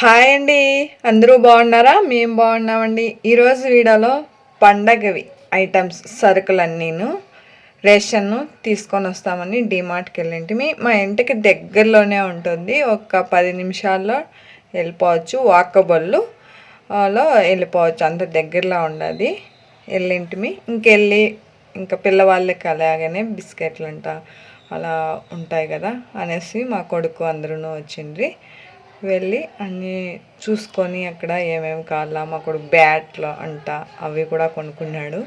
Hi అండి, అందరూ బాగున్నారా? మేము బాగున్నామండి. ఈరోజు వీడియోలో పండగవి ఐటమ్స్ సరుకులన్నీను రేషన్ను తీసుకొని వస్తామని డిమార్ట్కి వెళ్ళింటిమి. మా ఇంటికి దగ్గరలోనే ఉంటుంది, ఒక 10 నిమిషాల్లో వెళ్ళిపోవచ్చు. వాకబుల్ లో వెళ్ళిపోవచ్చు, అంత దగ్గరలో ఉండదు. వెళ్ళింటిమి. ఇంకా పిల్లవాళ్ళకి అలాగనే బిస్కెట్లు అంట అలా ఉంటాయి కదా అనేసి మా కొడుకు అందరూ వచ్చిండ్రి. వెళ్ళి అన్నీ చూసుకొని అక్కడ ఏమేమి కావాలా, మా కొడుకు బ్యాట్లు అంట అవి కూడా కొనుక్కున్నాడు.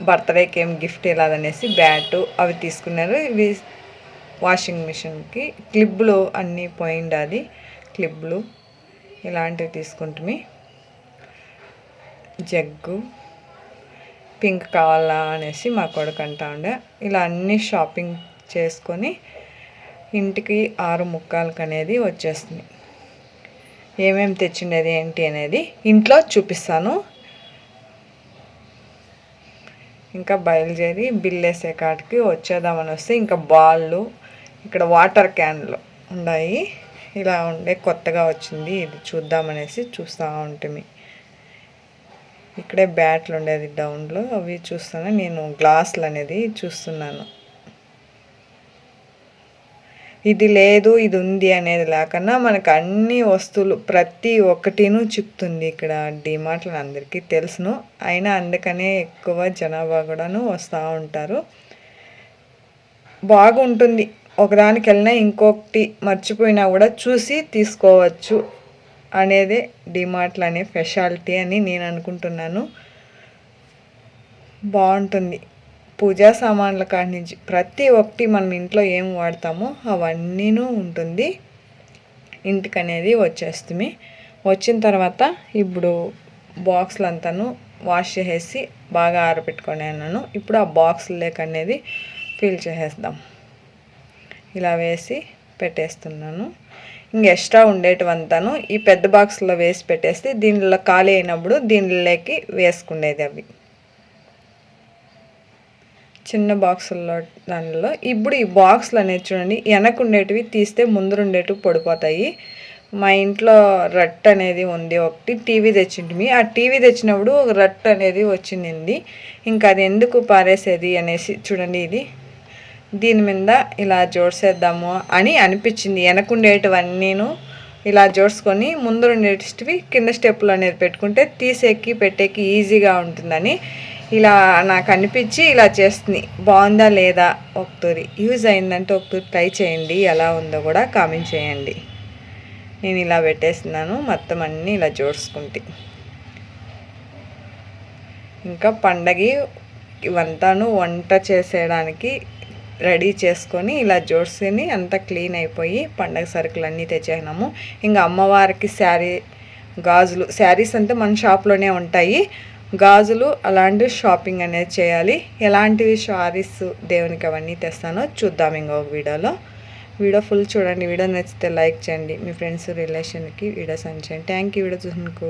బర్త్డేకి ఏం గిఫ్ట్ ఇవ్వాలనేసి బ్యాటు అవి తీసుకున్నారు. ఇవి వాషింగ్ మిషన్కి క్లిప్పులు అన్నీ పోయిండాది, క్లిప్పులు ఇలాంటివి తీసుకుంటుమి. జగ్గు పింక్ కావాలా అనేసి మా కొడుకు అంటా ఉండే. ఇలా అన్నీ షాపింగ్ చేసుకొని ఇంటికి 6:45 అనేది వచ్చేస్తుంది. ఏమేమి తెచ్చిండేది ఏంటి అనేది ఇంట్లో చూపిస్తాను. ఇంకా బయలుదేరి బిల్ వేసే కాటికి వచ్చేద్దామని వస్తే ఇంకా బాళ్ళు, ఇక్కడ వాటర్ క్యాన్లు ఉన్నాయి. ఇలా ఉండే కొత్తగా వచ్చింది, ఇది చూద్దామనేసి చూస్తూ ఉంటుంది. ఇక్కడే బ్యాట్లు ఉండేది డౌన్లో, అవి చూస్తాను. నేను గ్లాసులు అనేది చూస్తున్నాను. ఇది లేదు ఇది ఉంది అనేది లేకుండా మనకు అన్ని వస్తువులు ప్రతి ఒక్కటినూ చెప్తుంది ఇక్కడ డిమార్ట్లో. అందరికీ తెలుసును, అయినా అందుకనే ఎక్కువ జనాభా కూడాను వస్తూ ఉంటారు. బాగుంటుంది. ఒకదానికి వెళ్ళినా ఇంకొకటి మర్చిపోయినా కూడా చూసి తీసుకోవచ్చు అనేది డిమార్ట్లో అనే స్పెషాలిటీ అని నేను అనుకుంటున్నాను. బాగుంటుంది. పూజా సామాన్ల కాడి నుంచి ప్రతి ఒక్కటి మనం ఇంట్లో ఏం వాడతామో అవన్నీనూ ఉంటుంది. ఇంటికి అనేది వచ్చేస్తుంది. వచ్చిన తర్వాత ఇప్పుడు బాక్సులు అంతాను వాష్ చేసేసి బాగా ఆరబెట్టుకున్నాను. ఇప్పుడు ఆ బాక్సులేక అనేది ఫిల్ చేసేద్దాం. ఇలా వేసి పెట్టేస్తున్నాను. ఇంక ఎక్స్ట్రా ఉండేటివంతాను ఈ పెద్ద బాక్స్లో వేసి పెట్టేస్తే దీనిలో ఖాళీ అయినప్పుడు దీనిలోకి వేసుకునేది. అవి చిన్న బాక్సుల్లో దానిలో ఇప్పుడు ఈ బాక్సులు అనేది చూడండి, వెనక ఉండేటివి తీస్తే ముందు ఉండేటివి పడిపోతాయి. మా ఇంట్లో రట్ అనేది ఉంది, ఒకటి టీవీ తెచ్చింటిమి. ఆ టీవీ తెచ్చినప్పుడు ఒక రట్ అనేది వచ్చింది. ఇంకా అది ఎందుకు పారేసేది అనేసి చూడండి, ఇది దీని మీద ఇలా జోడిసేద్దాము అని అనిపించింది. వెనకుండేటివన్నీను ఇలా జోడ్చుకొని ముందు ఉండేటివి కింద స్టెప్పులు అనేది పెట్టుకుంటే తీసేకి పెట్టేకి ఈజీగా ఉంటుందని ఇలా నాకు అనిపించి ఇలా చేస్తుంది. బాగుందా లేదా ఒకసారి యూజ్ అయిందంటే ఒకసారి ట్రై చేయండి, ఎలా ఉందో కూడా కామెంట్ చేయండి. నేను ఇలా పెట్టేస్తున్నాను, మొత్తం అన్నీ ఇలా జోడ్చుకుంటే. ఇంకా పండగకి ఇవంతాను వంట చేసేయడానికి రెడీ చేసుకొని ఇలా జోడ్చుకొని అంతా క్లీన్ అయిపోయి పండగ సరుకులు అన్నీ తెచ్చేసినాము. ఇంకా అమ్మవారికి గాజులు, శారీస్ అంతా మన షాప్లోనే ఉంటాయి. గాజులు అలాంటి షాపింగ్ అనేది చేయాలి. ఎలాంటివి శారీస్ దేవునికి అవన్నీ తెస్తానో చూద్దాం ఇంకొక వీడియోలో. వీడియో ఫుల్ చూడండి. వీడియో నచ్చితే లైక్ చేయండి, మీ ఫ్రెండ్స్ రిలేషన్కి వీడియో సెండ్ చేయండి. థ్యాంక్ యూ వీడియో చూసినందుకు.